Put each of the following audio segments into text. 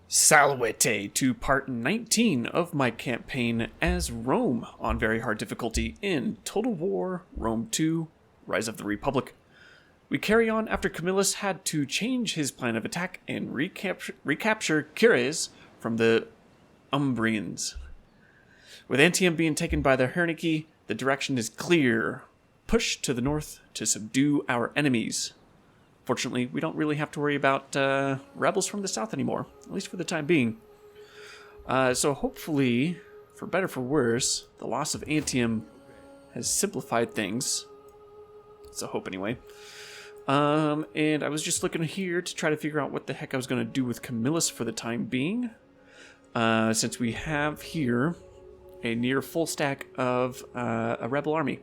Salvete to part 19 of my campaign as Rome on very hard difficulty in Total War Rome 2 Rise of the Republic. We carry on after Camillus had to change his plan of attack and recapture Cures from the Umbrians. With Antium being taken by the Herniki, the direction is clear. Push to the north to subdue our enemies. Fortunately, we don't really have to worry about rebels from the south anymore, at least for the time being. So hopefully, for better or for worse, the loss of Antium has simplified things. It's a hope anyway. And I was just looking here to try to figure out what the heck I was going to do with Camillus for the time being. Since we have here a near full stack of a rebel army.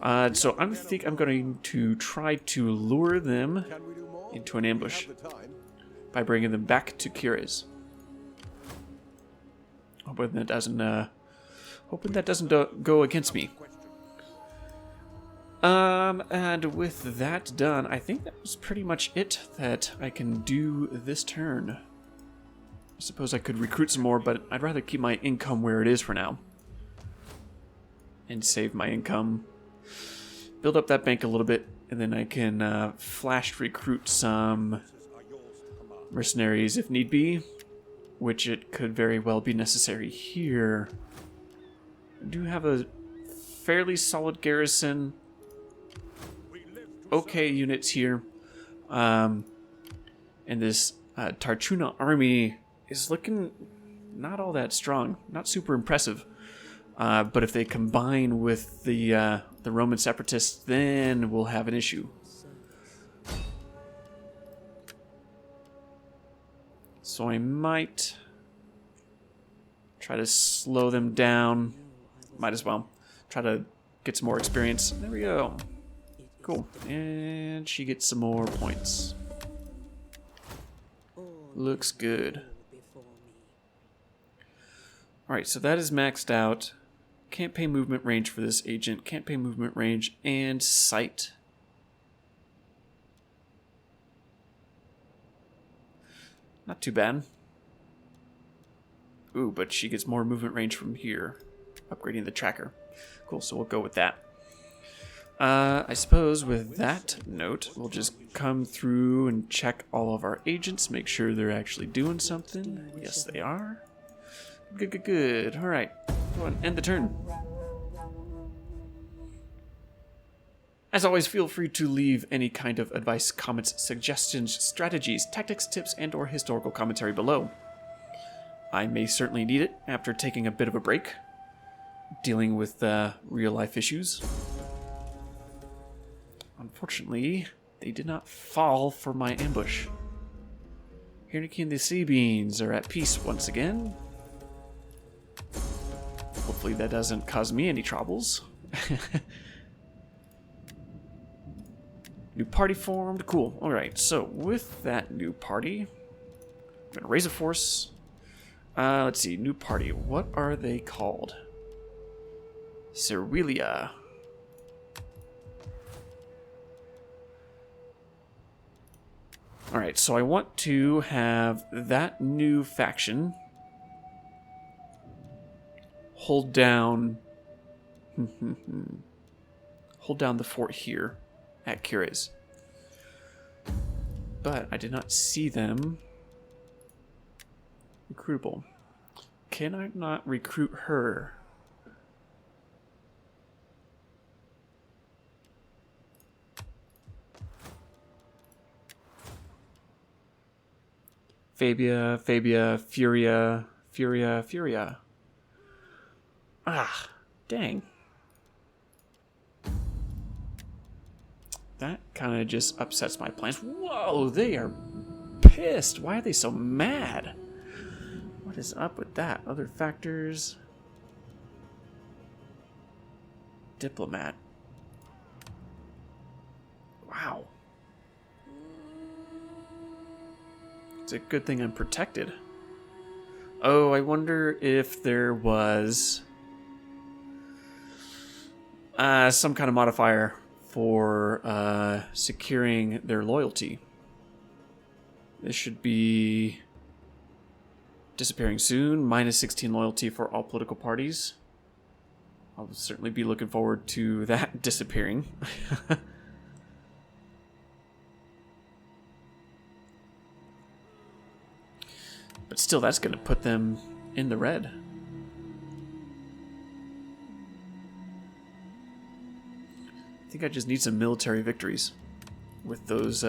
So I think I'm going to try to lure them into an ambush by bringing them back to Cures. Hoping that doesn't go against me. And with that done, I think that was pretty much it that I can do this turn. I suppose I could recruit some more, but I'd rather keep my income where it is for now. And save my income. Build up that bank a little bit, and then I can flash recruit some mercenaries if need be, which it could very well be necessary here. I do have a fairly solid garrison. Okay units here. And this Tarchuna army is looking not all that strong, not super impressive. But if they combine with the Roman separatists, then we'll have an issue. So I might try to slow them down. Might as well. Try to get some more experience. There we go. Cool. And she gets some more points. Looks good. Alright, so that is maxed out. Can't pay movement range for this agent. Can't pay movement range and sight. Not too bad. Ooh, but she gets more movement range from here. Upgrading the tracker. Cool, so we'll go with that. I suppose with that note, we'll just come through and check all of our agents. Make sure they're actually doing something. Yes, they are. Good, good, good. Alright. Go on, end the turn. As always, feel free to leave any kind of advice, comments, suggestions, strategies, tactics, tips, and or historical commentary below. I may certainly need it after taking a bit of a break, dealing with real-life issues. Unfortunately, they did not fall for my ambush. Herniki and the Sea Beans are at peace once again. Hopefully that doesn't cause me any troubles. New party formed. Cool. Alright, so with that new party, I'm going to raise a force. Let's see, new party. What are they called? Cerwilia. Alright, so I want to have that new faction hold down the fort here at Cures. But I did not see them recruitable. Can I not recruit her? Fabia, Furia. Ah, dang. That kind of just upsets my plans. Whoa, they are pissed. Why are they so mad? What is up with that? Other factors. Diplomat. Wow. It's a good thing I'm protected. Oh, I wonder if there was some kind of modifier for securing their loyalty. This should be Disappearing soon. Minus 16 loyalty for all political parties. I'll certainly be looking forward to that disappearing. But still, that's going to put them in the red. I think I just need some military victories with those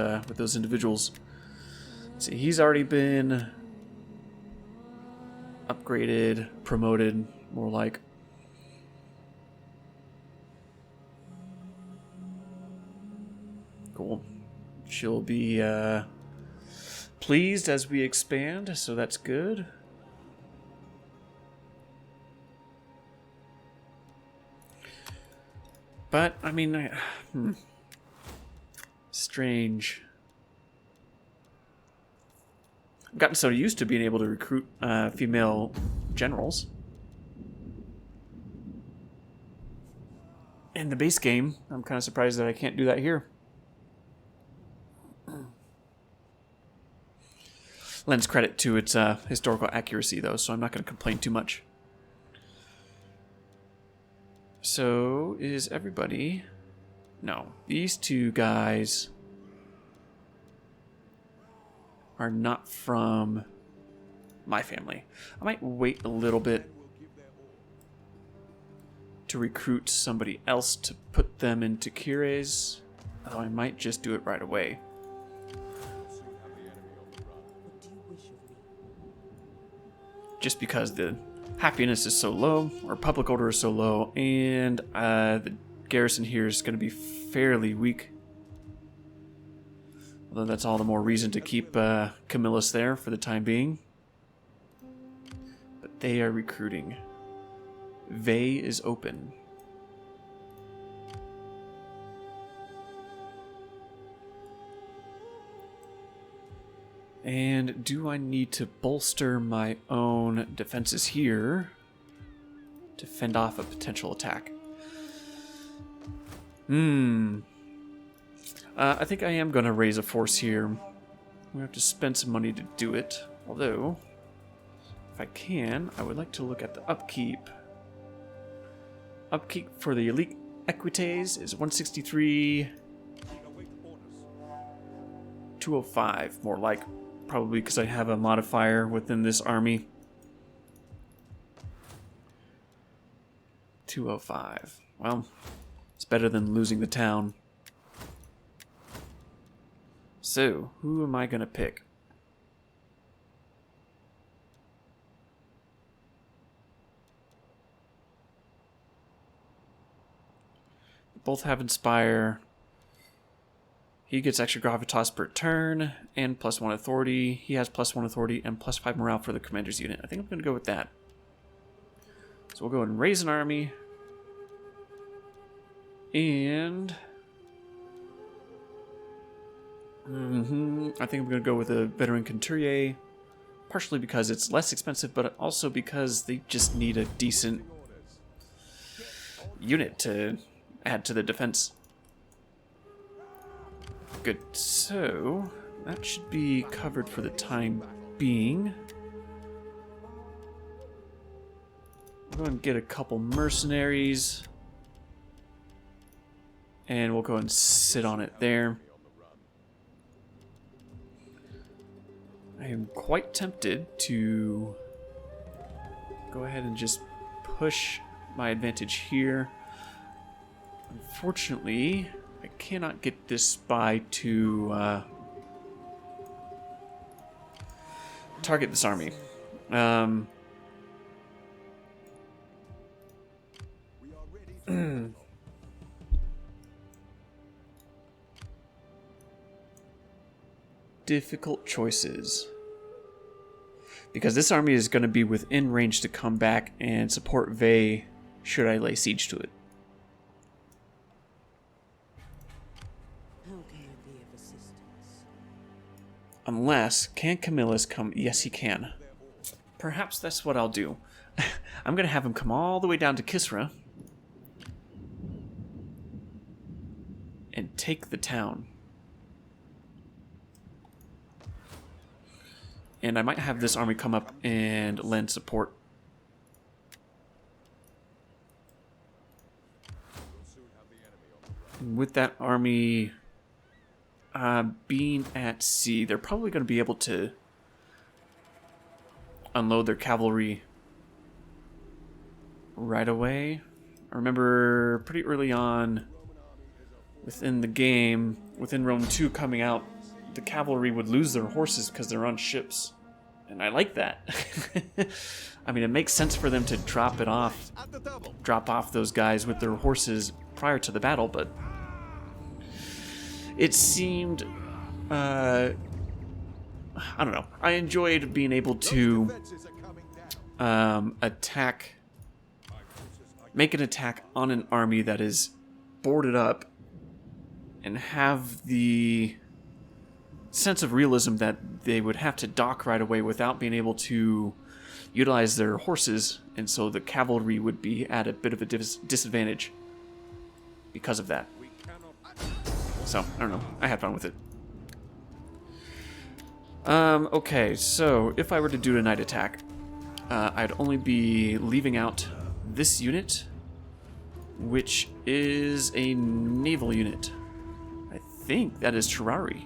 individuals. Let's see, he's already been upgraded, promoted, more like. Cool. She'll be pleased as we expand, so that's good. But, I mean, strange. I've gotten so used to being able to recruit female generals. In the base game, I'm kind of surprised that I can't do that here. Lends credit to its historical accuracy, though, so I'm not going to complain too much. So, is everybody... No, these two guys are not from my family. I might wait a little bit to recruit somebody else to put them into Kires, although I might just do it right away. Just because the happiness is so low, or public order is so low, and the garrison here is going to be fairly weak. Although that's all the more reason to keep Camillus there for the time being. But they are recruiting. Veii is open. And do I need to bolster my own defenses here to fend off a potential attack? I think I am going to raise a force here. We have to spend some money to do it. Although, if I can, I would like to look at the upkeep. Upkeep for the elite equites is 163, 205, more like. Probably because I have a modifier within this army. 205. Well, it's better than losing the town. So, who am I going to pick? Both have Inspire. He gets extra gravitas per turn and +1 authority. He has +1 authority and +5 morale for the commander's unit. I think I'm going to go with that. So we'll go and raise an army. And... I think I'm going to go with a veteran couturier. Partially because it's less expensive, but also because they just need a decent unit to add to the defense. Good, so that should be covered for the time being. We'll go and get a couple mercenaries. And we'll go and sit on it there. I am quite tempted to go ahead and just push my advantage here. Unfortunately, I cannot get this spy to target this army. Difficult choices. Because this army is going to be within range to come back and support Veii should I lay siege to it. Unless, can Camillus come? Yes, he can. Perhaps that's what I'll do. I'm going to have him come all the way down to Kisra and take the town. And I might have this army come up and lend support. With that army being at sea, they're probably going to be able to unload their cavalry right away. I remember pretty early on within the game, within Rome 2 coming out, the cavalry would lose their horses because they're on ships. And I like that. I mean, it makes sense for them to drop off those guys with their horses prior to the battle, but it seemed, I don't know. I enjoyed being able to make an attack on an army that is boarded up and have the sense of realism that they would have to dock right away without being able to utilize their horses, and so the cavalry would be at a bit of a disadvantage because of that. So, I don't know. I had fun with it. Okay, so if I were to do a night attack, I'd only be leaving out this unit, which is a naval unit. I think that is Terrari.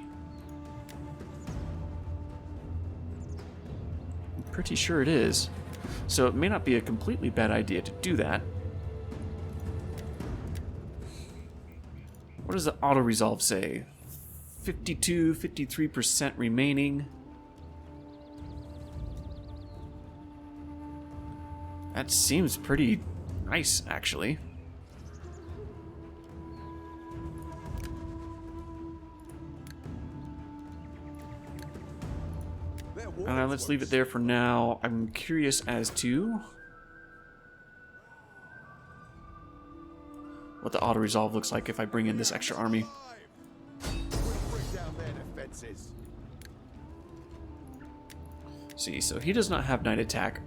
I'm pretty sure it is. So it may not be a completely bad idea to do that. What does the auto-resolve say? 52, 53% remaining. That seems pretty nice, actually. Let's leave it there for now. I'm curious as to what the auto-resolve looks like if I bring in this extra army. See, so he does not have night attack,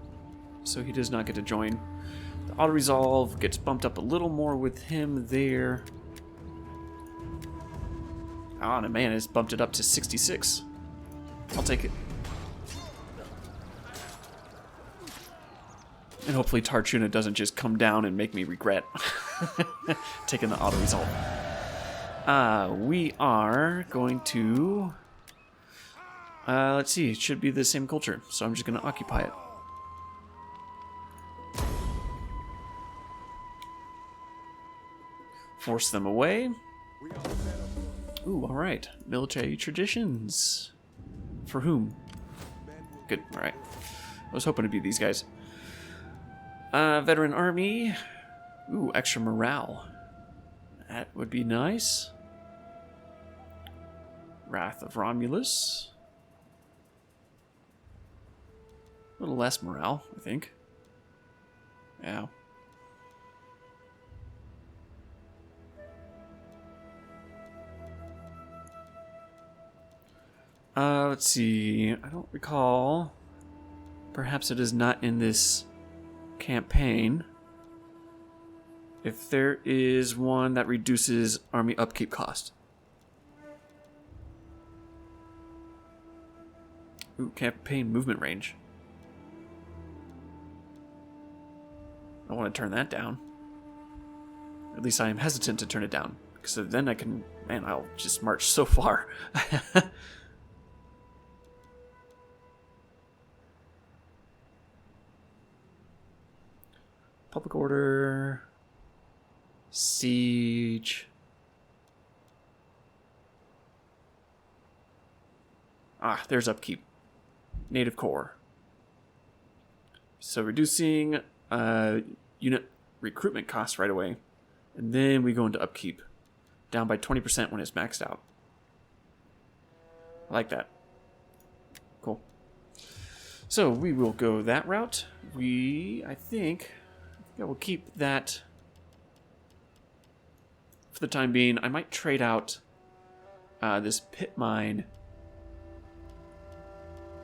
so he does not get to join. The auto-resolve gets bumped up a little more with him there. Oh, and man, it's bumped it up to 66. I'll take it. And hopefully Tarchuna doesn't just come down and make me regret taking the auto-resolve. We are going to... let's see, it should be the same culture, so I'm just going to occupy it. Force them away. Ooh, alright. Military traditions. For whom? Good, alright. I was hoping to be these guys. Veteran army. Ooh, extra morale. That would be nice. Wrath of Romulus. A little less morale, I think. Yeah. Let's see. I don't recall. Perhaps it is not in this campaign. If there is one that reduces army upkeep cost. Ooh, campaign movement range. I want to turn that down. At least I am hesitant to turn it down. Because then I can... Man, I'll just march so far. Public order... Siege... Ah, there's upkeep. Native core. So reducing unit recruitment costs right away. And then we go into upkeep. Down by 20% when it's maxed out. I like that. Cool. So we will go that route. I think I will keep that for the time being. I might trade out this pit mine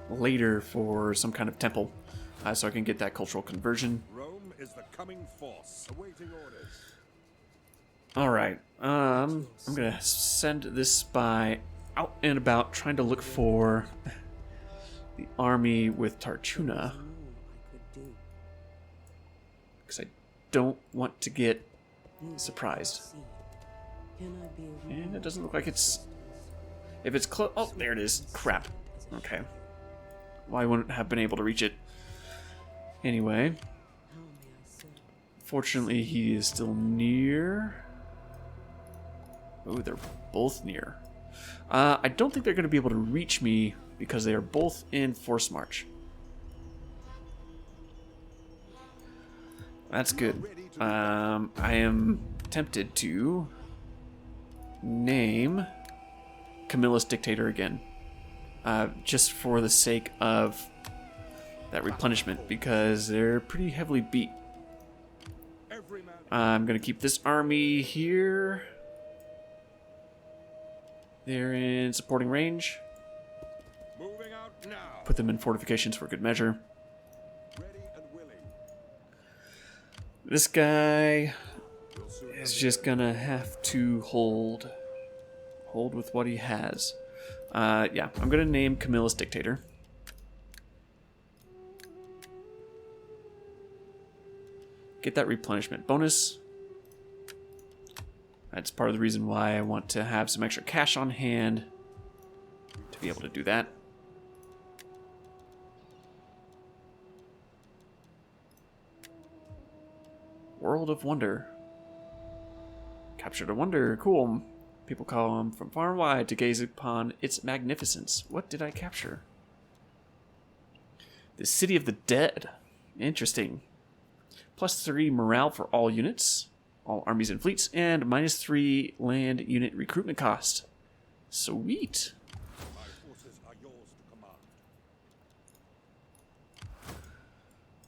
later for some kind of temple, so I can get that cultural conversion. Rome is the coming force, awaiting orders. All right, I'm gonna send this spy out and about, trying to look for the army with Tarchuna. Because I don't want to get surprised. And it doesn't look like it's... If it's close... Oh, there it is. Crap. Okay. Well, I wouldn't have been able to reach it. Anyway. Fortunately, he is still near. Oh, they're both near. I don't think they're going to be able to reach me because they are both in force march. That's good. I am tempted to name Camillus Dictator again. Just for the sake of that replenishment, because they're pretty heavily beat. I'm going to keep this army here. They're in supporting range. Moving out now. Put them in fortifications for good measure. Ready and willing. This guy is just gonna have to hold with what he has. Yeah, I'm gonna name Camillus Dictator. Get that replenishment bonus. That's part of the reason why I want to have some extra cash on hand to be able to do that. World of Wonder. Captured a wonder. Cool. People come from far and wide to gaze upon its magnificence. What did I capture? The City of the Dead. Interesting. +3 morale for all units, all armies and fleets, and -3 land unit recruitment cost. Sweet. My forces are yours to command.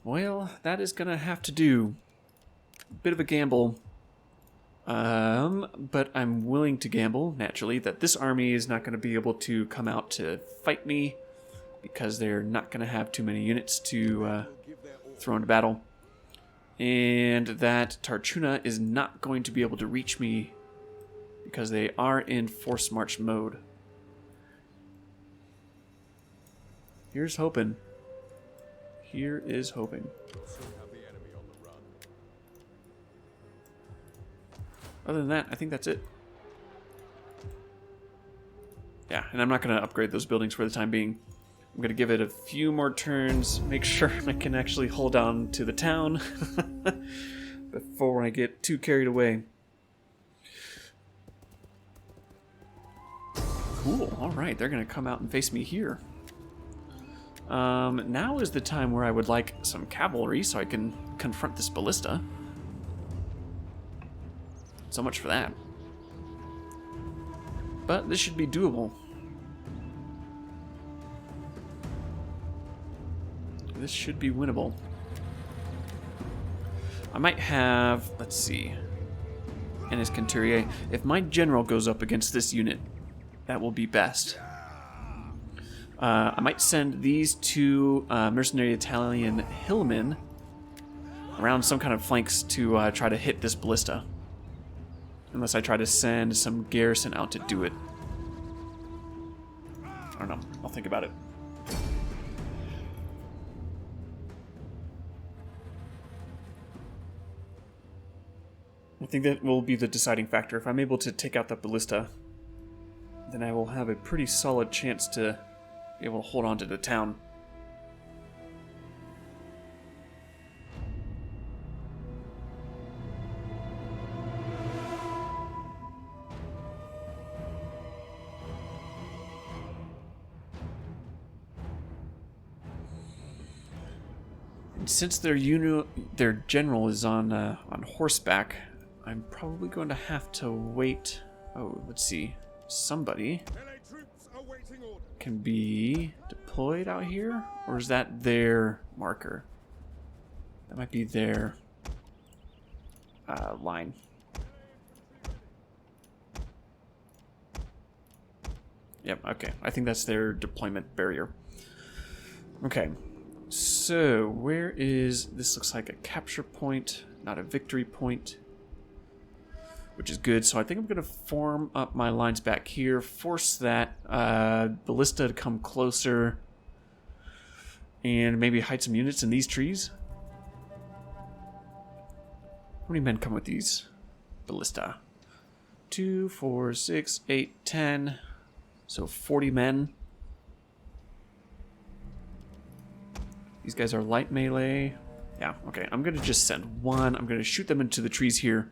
Well, that is gonna have to do. Bit of a gamble. But I'm willing to gamble, naturally, that this army is not going to be able to come out to fight me because they're not going to have too many units to throw into battle. And that Tarchuna is not going to be able to reach me because they are in force march mode. Here's hoping. Here is hoping. We'll soon have the enemy on the run. Other than that, I think that's it. Yeah, and I'm not going to upgrade those buildings for the time being. I'm going to give it a few more turns, make sure I can actually hold on to the town before I get too carried away. Cool, alright, they're going to come out and face me here. Now is the time where I would like some cavalry so I can confront this ballista. So much for that. But this should be doable. This should be winnable. I might have, let's see, and his Conturier. If my general goes up against this unit, that will be best. I might send these two mercenary Italian hillmen around some kind of flanks to try to hit this ballista. Unless I try to send some garrison out to do it. I don't know. I'll think about it. I think that will be the deciding factor. If I'm able to take out that ballista, then I will have a pretty solid chance to be able to hold on to the town. And since their general is on horseback, I'm probably going to have to wait. Oh, let's see. Somebody can be deployed out here, or is that their marker? That might be their line. Yep, okay. I think that's their deployment barrier. Okay. So, where is... This looks like a capture point, not a victory point. Which is good, so I think I'm going to form up my lines back here, force that ballista to come closer, And maybe hide some units in these trees. How many men come with these ballista? 2, 4, 6, 8, 10. So 40 men. These guys are light melee. Yeah, okay. I'm going to just send one. I'm going to shoot them into the trees here.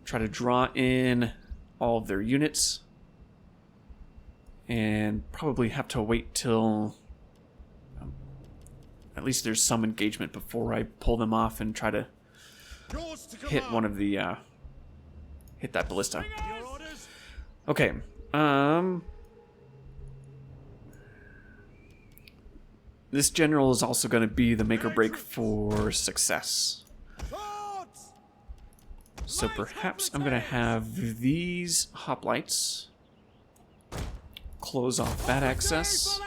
Try to draw in all of their units. And probably have to wait till at least there's some engagement before I pull them off and try to hit one of the hit that ballista. Okay. This general is also going to be the make or break for success. So perhaps I'm going to have these hoplites close off that access.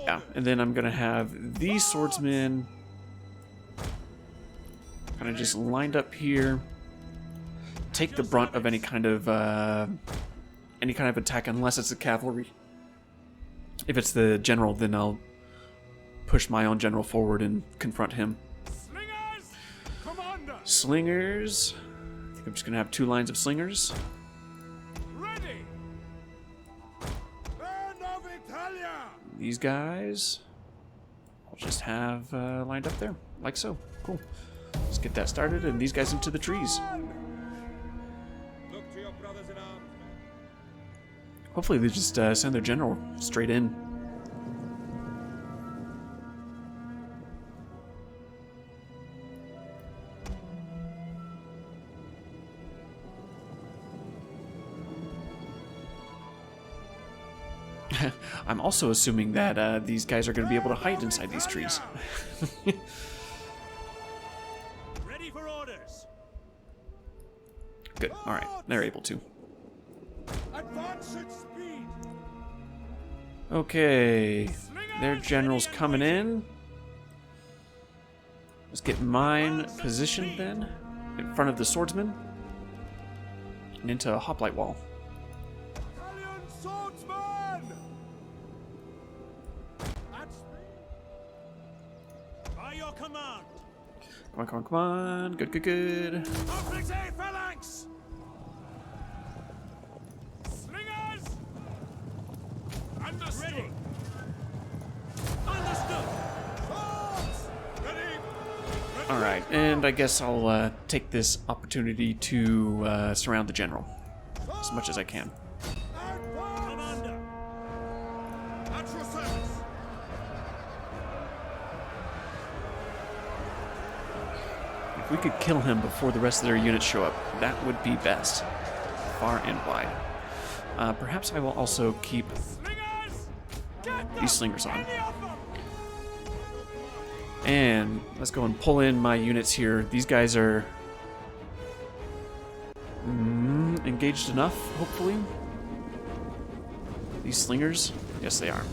Yeah, and then I'm gonna have these swordsmen kind of just lined up here, take the brunt of any kind of attack, unless it's the cavalry. If it's the general, then I'll push my own general forward and confront him. Slingers. I think I'm just gonna have 2 lines of slingers. These guys, I'll just have lined up there, like so. Cool. Let's get that started, and these guys into the trees. Look to your brothers in arms. Hopefully they just send their general straight in. I'm also assuming that these guys are going to be able to hide inside these trees. Ready for orders. Good. All right, they're able to. Advance at speed. Okay, their general's coming in. Let's get mine positioned then, in front of the swordsman, and into a hoplite wall. Italian swordsman. At speed. By your command. Come on, come on, come on. Good, good, good. Oblique phalanx. Slingers. Understood. Ready. Understood. Swords. Ready. All right, and I guess I'll take this opportunity to surround the general as much as I can. Commander. At your service. If we could kill him before the rest of their units show up, that would be best, far and wide. Perhaps I will also keep Slingers. Get these slingers on. any of them. And let's go and pull in my units here. These guys are engaged enough, hopefully. These slingers, yes they are.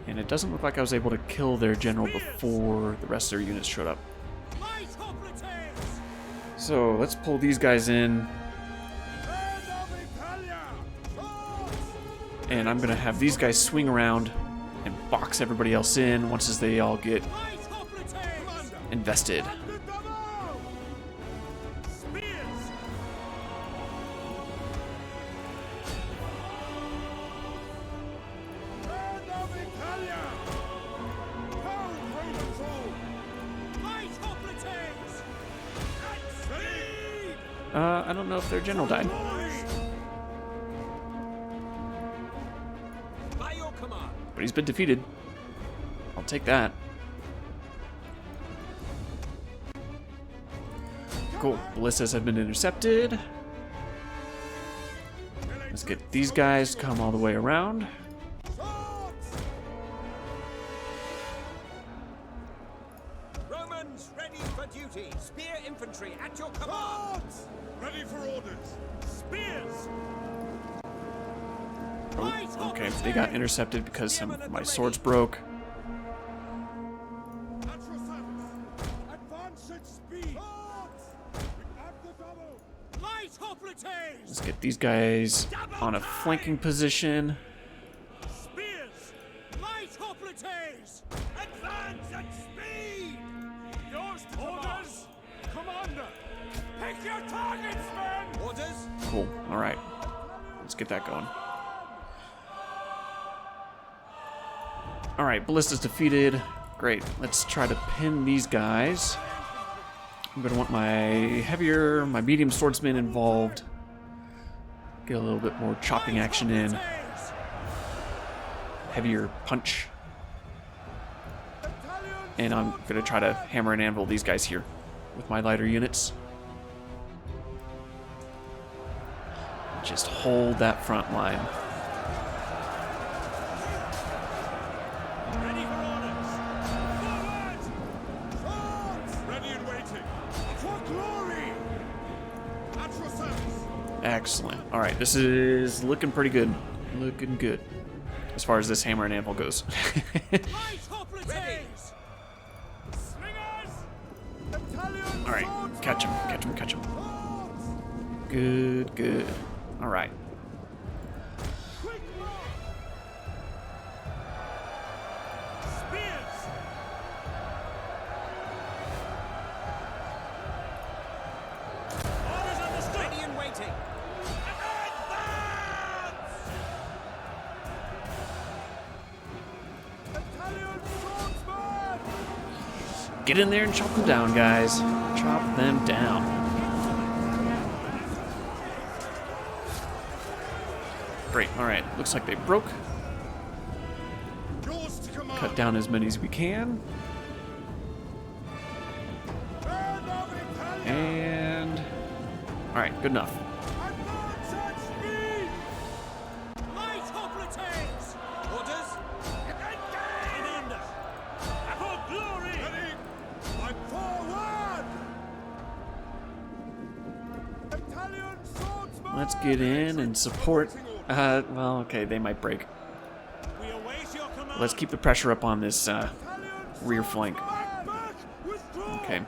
And it doesn't look like I was able to kill their general before the rest of their units showed up. Light hoplites. So let's pull these guys in. Men of Italia. Swords. And I'm gonna have these guys swing around and box everybody else in once as they all get Light hoplites. invested. Spears. Men of Italia. Hold freedom's all. Light hoplites. At speed. I don't know if their general died. By your command. But he's been defeated. I'll take that. Cool. Ballistas have been intercepted. Let's get these guys to come all the way around. Swords. Romans ready for duty. Spear infantry at your command. Swords. Ready for orders. Spears. Oh, okay, they got intercepted because some of my swords broke. At your service. Advance at speed. Swords. Let's get these guys on a flanking position. Spears! Light hoplites! Advance at speed! Yours to orders! Commander! Pick your targets, men! Orders? Cool. All right. Let's get that going. All right, ballista's defeated. Great. Let's try to pin these guys. I'm going to want my medium swordsman involved. Get a little bit more chopping action in. Heavier punch. And I'm going to try to hammer and anvil these guys here with my lighter units. Just hold that front line. Ready for orders! Forward! Swords! Ready and waiting! For glory! Etruscans! Excellent. All right, this is looking pretty good. Looking good. As far as this hammer and anvil goes. Light hoplites! Slingers! Battalion All right, swordsmen! catch him, catch him, catch him. Swords! Good, good. All right. Quick march! Spears! Orders understood! Ready and waiting. Advance! Battalion swordsmen! Get in there and chop them down, guys. Chop them down. Great. All right. Looks like they broke. Yours to command! Cut down as many as we can. Men of Italia! And... all right. Good enough. Advance at speed! Light hoplites! Orders? Engage! Commander! For glory! Ready! I'm forward! Battalion swordsmen! Let's get in and support. Well, okay. They might break. We await your command! Let's keep the pressure up on this Battalion rear flank. swordsmen! Back! Withdraw! Okay.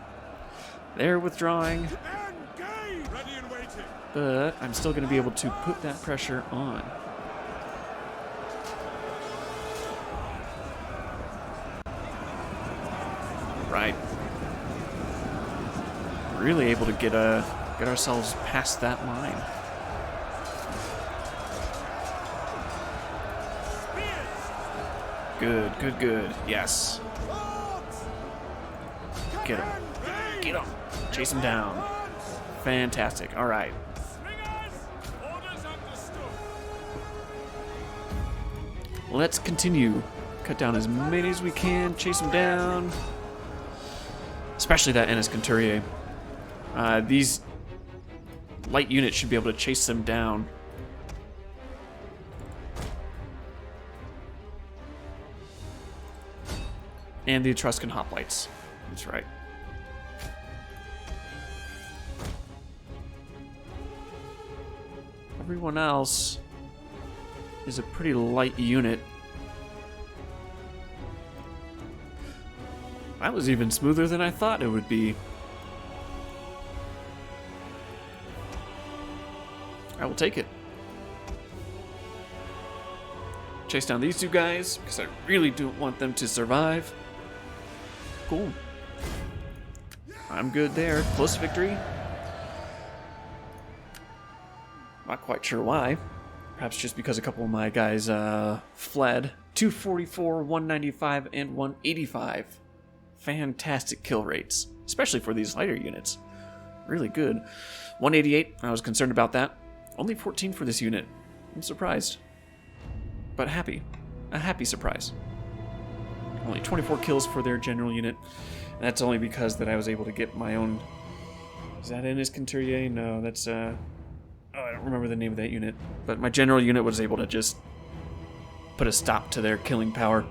They're withdrawing, Engage! Ready and waiting! but I'm still going to be able to put that pressure on. Right. Really able to get ourselves past that line. Good, good, good. Yes. Swords! Get him. Get him. Chase him down. Fantastic. All right. Slingers! Orders understood! Let's continue. Cut down as many as we can. Chase them down. Especially that Ennis Conturier. These light units should be able to chase them down. And the Etruscan hoplites. That's right. Everyone else is a pretty light unit. That was even smoother than I thought it would be. I will take it. Chase down these two guys, because I really don't want them to survive. Cool. I'm good there. Close victory. Not quite sure why. Perhaps just because a couple of my guys fled. 244, 195, and 185. Fantastic kill rates, especially for these lighter units. Really good. 188, I was concerned about that. Only 14 for this unit. I'm surprised. But happy. A happy surprise. Only 24 kills for their general unit. And that's only because that I was able to get my own... Is that Ennis Conturier? No, that's... Oh, I don't remember the name of that unit. But my general unit was able to just put a stop to their killing power.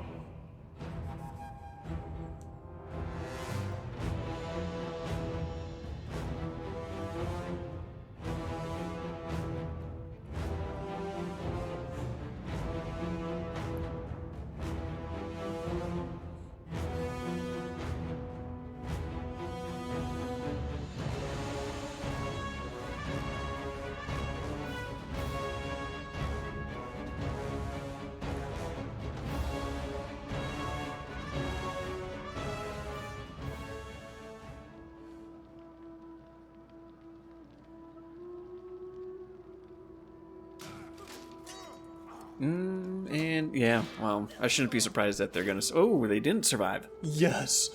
And yeah, well, I shouldn't be surprised that they're gonna. Oh, they didn't survive. Yes.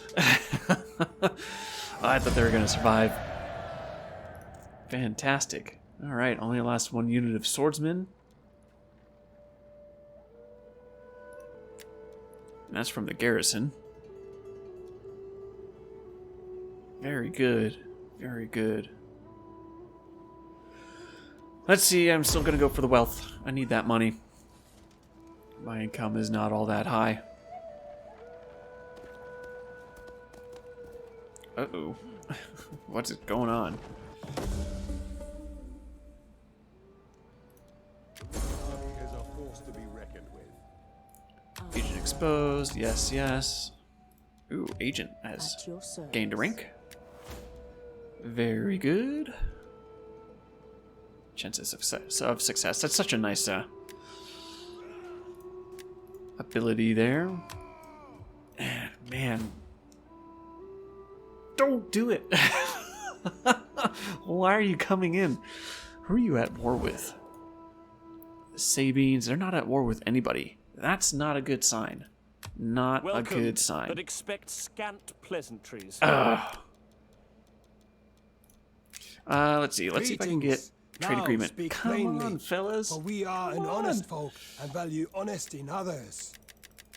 I thought they were gonna survive. Fantastic. All right, only lost one unit of swordsmen. And that's from the garrison. Very good. Very good. Let's see, I'm still gonna go for the wealth. I need that money. My income is not all that high. Uh-oh. What's going on? Is a force to be reckoned with. Agent exposed. Yes, yes. Ooh, agent has At your service. gained a rank. Very good. Chances of success. That's such a nice ability there. Man. Don't do it. Why are you coming in? Who are you at war with? The Sabines, they're not at war with anybody. That's not a good sign. Not a good sign. But expect scant pleasantries. Let's see if I can get trade Now agreement. speak Come plainly, on, fellas. For we are Come an on. honest folk and value honesty in others.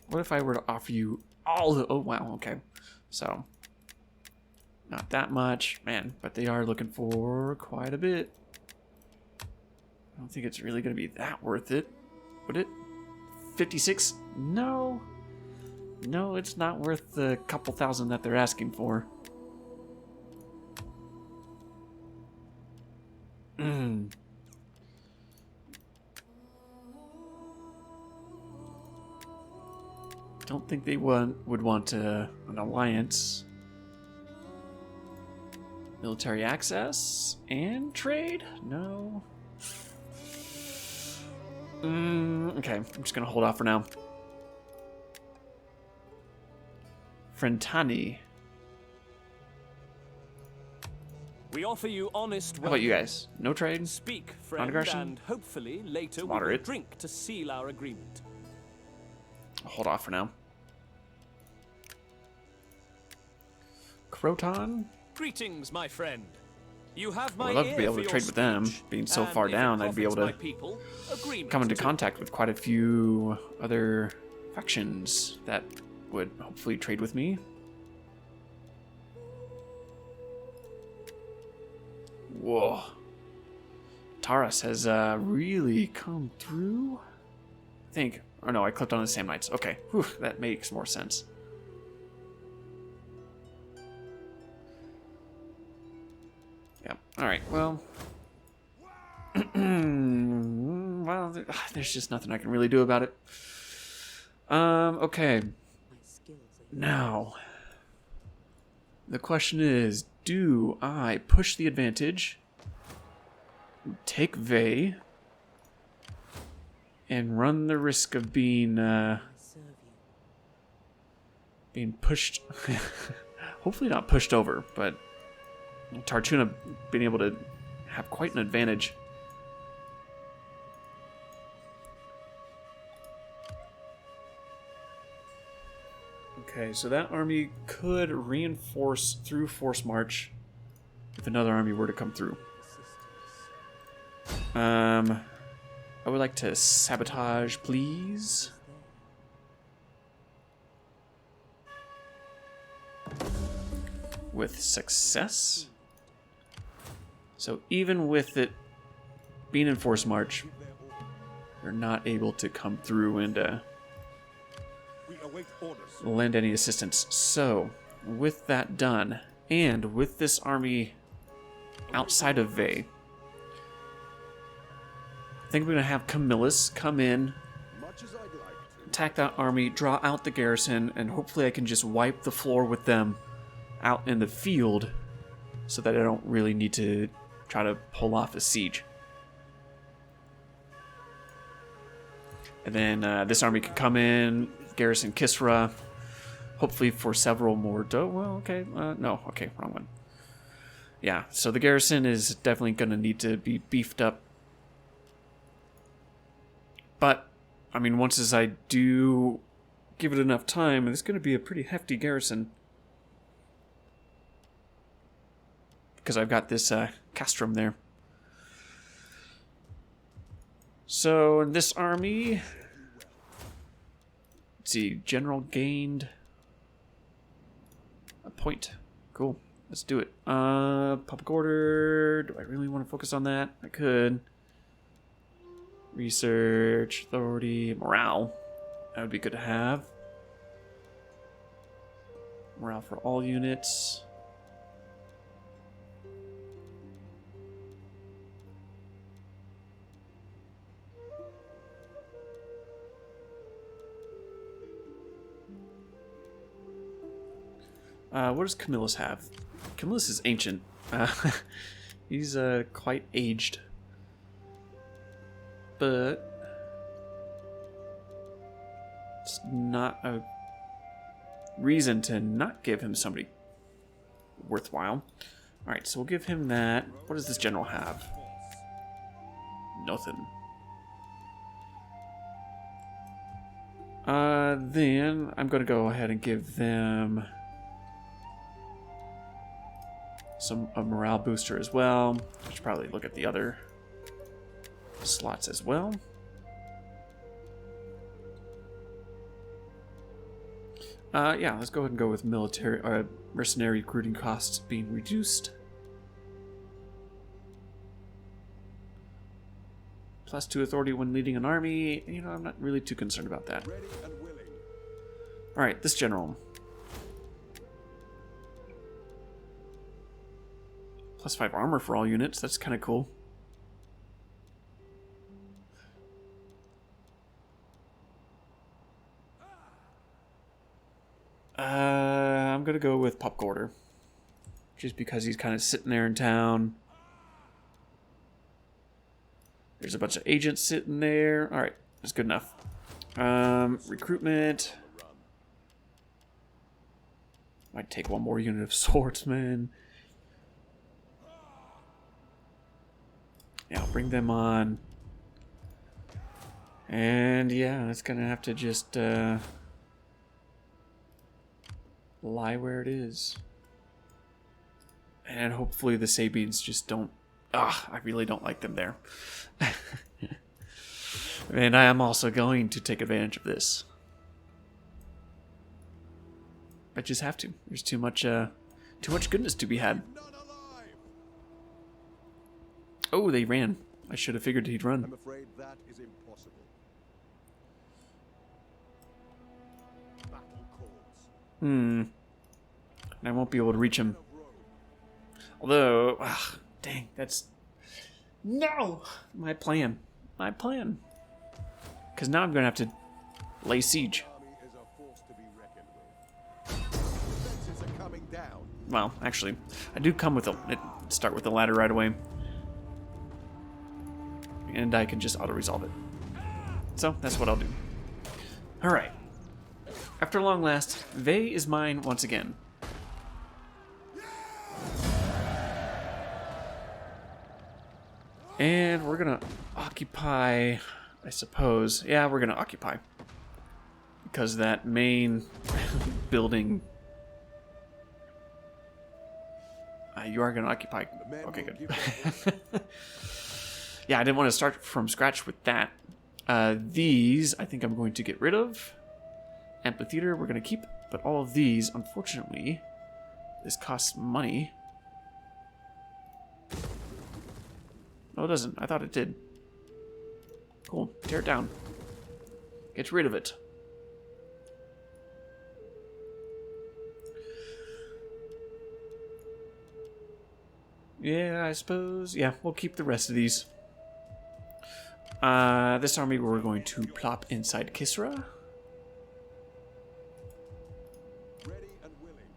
What if I were to offer you all the... Oh, wow, okay. So, not that much. Man, but they are looking for quite a bit. I don't think it's really going to be that worth it. Would it? 56? No. No, it's not worth the couple thousand that they're asking for. Don't think they would want an alliance. Military access and trade? No. Okay, I'm just gonna hold off for now. Frentani. We offer you honest How about you guys? No trade? Speak, friend, Non-aggression? and hopefully later we will Moderate. drink to seal our agreement. I'll hold off for now. Croton? Greetings, my friend. You have my I'd love to ear be able for to your trade with them. speech, Being so and far if it down, I'd be able profits to my people, agreement come into too. contact with quite a few other factions that would hopefully trade with me. Whoa. Taurus has really come through. I think. Oh no, I clicked on the same knights. Okay, whew, that makes more sense. Yeah. All right. Well. Well, there's just nothing I can really do about it. Okay. My skills are Now, the question is, do I push the advantage, take Vey, and run the risk of being I serve you. being pushed, hopefully not pushed over, but Tartuna being able to have quite an advantage. Okay, so that army could reinforce through force march if another army were to come through. I would like to sabotage, please. With success. So even with it being in force march, they're not able to come through and We await orders. lend any assistance. So, with that done, and with this army outside of Vey, I think we're going to have Camillus come in, Much as I'd like to. attack that army, draw out the garrison, and hopefully I can just wipe the floor with them out in the field so that I don't really need to try to pull off a siege. And then this army can come in, garrison Kisra, hopefully for several more. Well, okay, no, okay, wrong one. Yeah, so the garrison is definitely going to need to be beefed up. But I mean, once as I do give it enough time, it's going to be a pretty hefty garrison. Because I've got this castrum there. So, in this army... Let's see, general gained a point. Cool. Let's do it. Public order. Do I really want to focus on that? I could. Research, authority, morale. That would be good to have. Morale for all units. What does Camillus have? Camillus is ancient. He's quite aged. But it's not a reason to not give him somebody worthwhile. Alright, so we'll give him that. What does this general have? Nothing. Then I'm going to go ahead and give them a morale booster as well. I should probably look at the other slots as well. Yeah, let's go ahead and go with mercenary recruiting costs being reduced. +2 authority when leading an army. You know, I'm not really too concerned about that. Alright, this general. +5 armor for all units. That's kind of cool. I'm going to go with Pop Gorder. Just because he's kind of sitting there in town. There's a bunch of agents sitting there. Alright, that's good enough. Recruitment. Might take one more unit of swordsmen. Yeah, I'll bring them on. And yeah, it's gonna have to just lie where it is. And hopefully the Sabines just don't... I really don't like them there. And I am also going to take advantage of this. I just have to. There's too much goodness to be had. Oh, they ran. I should have figured he'd run. I'm afraid that is impossible. Battle calls. And I won't be able to reach him. Although, dang, that's... No! My plan. Because now I'm going to have to lay siege. Army is a force to be reckoned with. Defenses are coming down. Well, actually, I do come with start with the ladder right away. And I can just auto-resolve it. So, that's what I'll do. Alright. After long last, Vey is mine once again. And we're gonna occupy, I suppose. Yeah, we're gonna occupy. Because that main building... you are gonna occupy. Okay, good. Yeah, I didn't want to start from scratch with that. These, I think I'm going to get rid of. Amphitheater, we're going to keep. But all of these, unfortunately, this costs money. No, it doesn't. I thought it did. Cool. Tear it down. Get rid of it. Yeah, I suppose. Yeah, we'll keep the rest of these. This army we're going to plop inside Kisra. Ready and willing.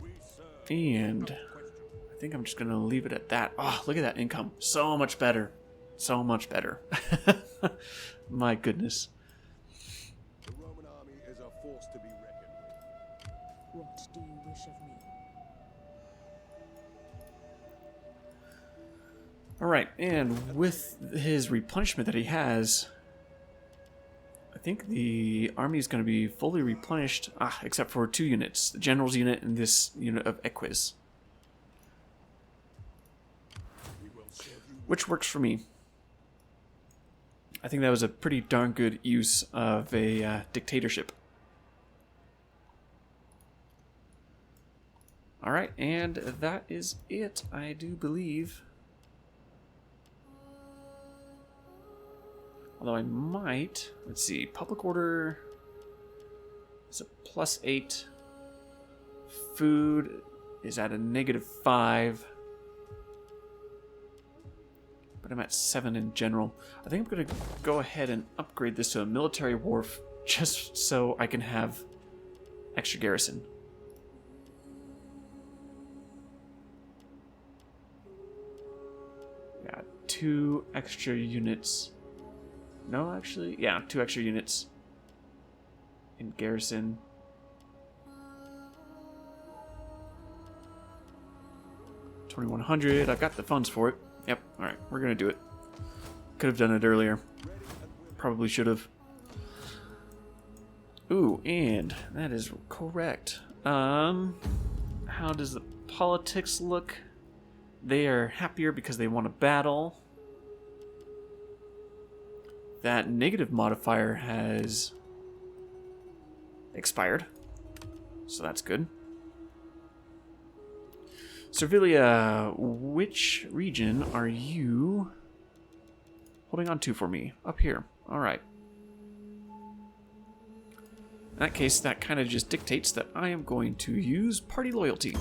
We serve. And I think I'm just going to leave it at that. Oh, look at that income. So much better. So much better. My goodness. The Roman army is a force to be reckoned with. What do you wish of me? Alright, and with his replenishment that he has, think the army is going to be fully replenished, except for 2 units. The general's unit and this unit of Equus. Which works for me. I think that was a pretty darn good use of a dictatorship. Alright, and that is it, I do believe. Although I might, let's see, public order is a +8. Food is at a -5. But I'm at 7 in general. I think I'm going to go ahead and upgrade this to a military wharf just so I can have extra garrison. Yeah, 2 extra units. No, actually, yeah, 2 extra units in garrison. $2,100. I've got the funds for it. Yep. All right, we're gonna do it. Could have done it earlier. Probably should have. Ooh, and that is correct. How does the politics look? They are happier because they want a battle. That negative modifier has expired, so that's good. Servilia, which region are you holding on to for me? Up here. Alright. In that case, that kind of just dictates that I am going to use party loyalty.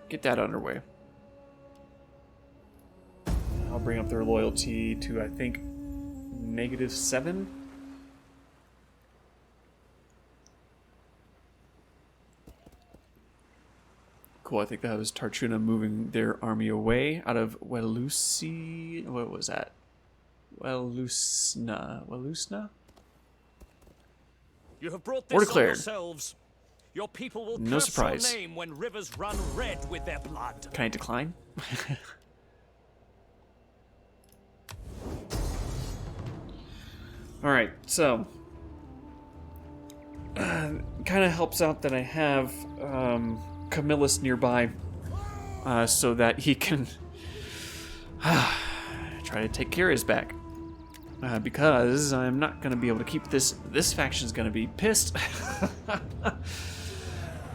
Get that underway. I'll bring up their loyalty to, I think, -7. Cool, I think that was Tarchuna moving their army away out of Welusi. What was that? Welusna? You have brought War this on declared. yourselves. Your people will No curse surprise. your name when rivers run red with their blood. Can I decline? Alright, so kind of helps out that I have Camillus nearby so that he can try to take Kyrios back. Because I'm not going to be able to keep this. This faction's going to be pissed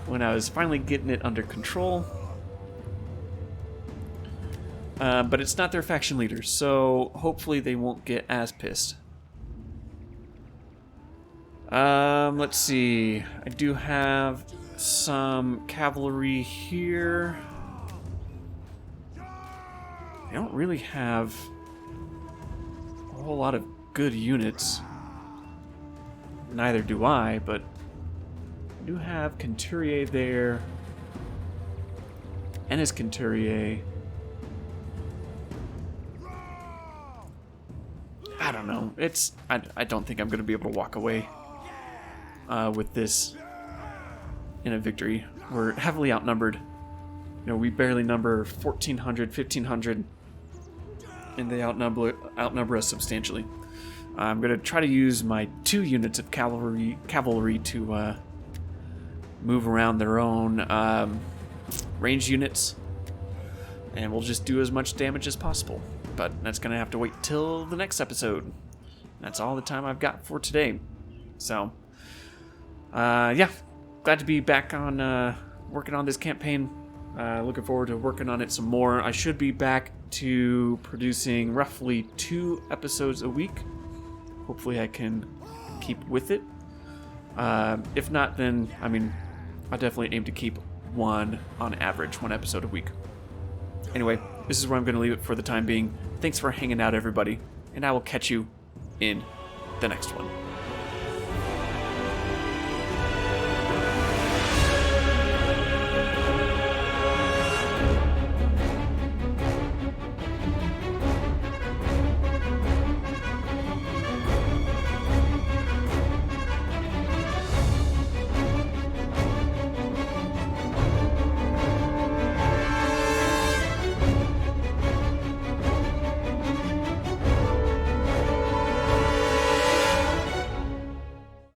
when I was finally getting it under control. But it's not their faction leader, so hopefully they won't get as pissed. Let's see. I do have some cavalry here. I don't really have a whole lot of good units. Neither do I, but I do have Conturier there. And his Conturier. I don't know. I don't think I'm going to be able to walk away with this in a victory. We're heavily outnumbered. You know, we barely number 1,400, 1,500, and they outnumber us substantially. I'm going to try to use my 2 units of cavalry to move around their own ranged units, and we'll just do as much damage as possible. But that's going to have to wait till the next episode. That's all the time I've got for today. So, yeah, glad to be back on working on this campaign. Looking forward to working on it some more. I should be back to producing roughly 2 episodes a week. Hopefully I can keep with it. If not, then, I mean, I definitely aim to keep 1 on average, 1 episode a week. Anyway, this is where I'm going to leave it for the time being. Thanks for hanging out, everybody, and I will catch you in the next one.